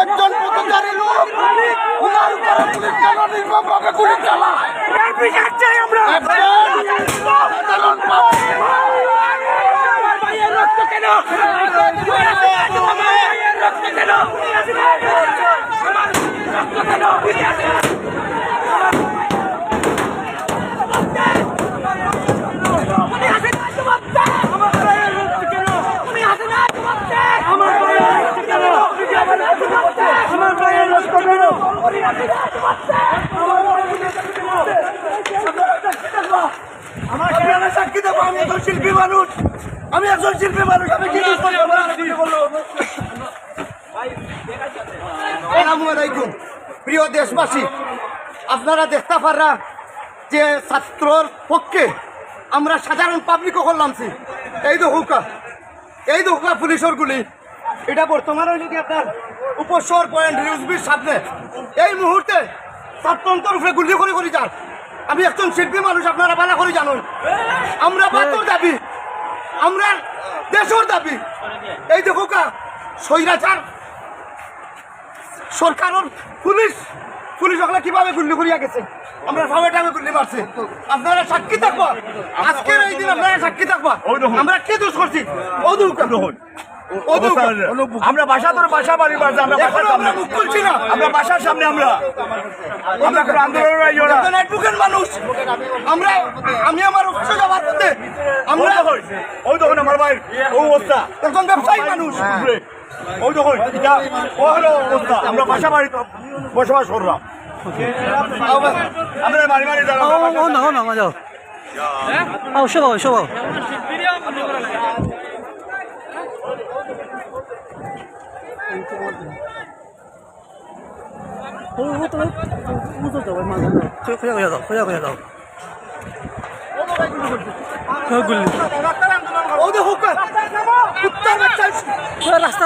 একজন পথচারী লোক ওনার উপরে পুলিশ কেন নির্মমভাবে গুলি চালায়? শিল্পী মানুষ, আমি একজন শিল্পী মানুষ। আমি কি প্রিয় দেশবাসী, আপনারা দেখতে পারা যে ছাত্রর পক্ষে আমরা সাধারণ পাবলিকও করলামছি। এই দোকা পুলিশের গুলি, এটা বর্তমানে হইল কি আপনার উপশহর পয়েন্ট রিউজবির সামনে এই মুহূর্তে ছাত্রন্তর উপরে গুলি করে যান। আমি একজন শিল্পী মানুষ, আপনারা ভালো করে জানুন। আমরা বাতর দাবি, আমরা দেশের দাবি। এই দেখো স্বৈরাচার সরকারের পুলিশ সকলে কিভাবে গুলি করিয়া গেছে, আমরা সবাই টাইমে গুলি মারছে। আপনারা সাক্ষী থাকবা, আজকের এই দিন আপনারা সাক্ষী থাকবা আমরা কি দোষ করছি। আমরা বাসা তোর বাসা বাড়ি আমরা মুখ খুলছি না, আমরা বাসার সামনে আমরা আন্দোলন মানুষ। আমি আমার অফিসে যাওয়ার পথে আমরা ওই দেখুন আমার ভাই অবস্থা, একজন ব্যবসায়ী মানুষ। ওই দেখুন ও হলো অবস্থা, আমরা বাসা বাড়ি বসবাস করলাম। আমরা বাড়ি বাড়ি শোভাও রাস্তা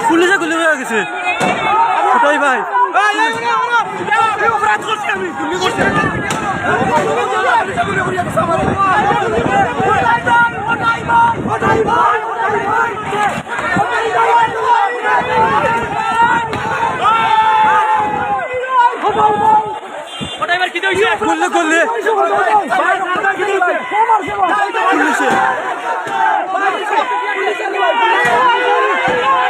পুলিশে গুলি হয়ে গেছে। ওটাই ভাই করলে পুলিশে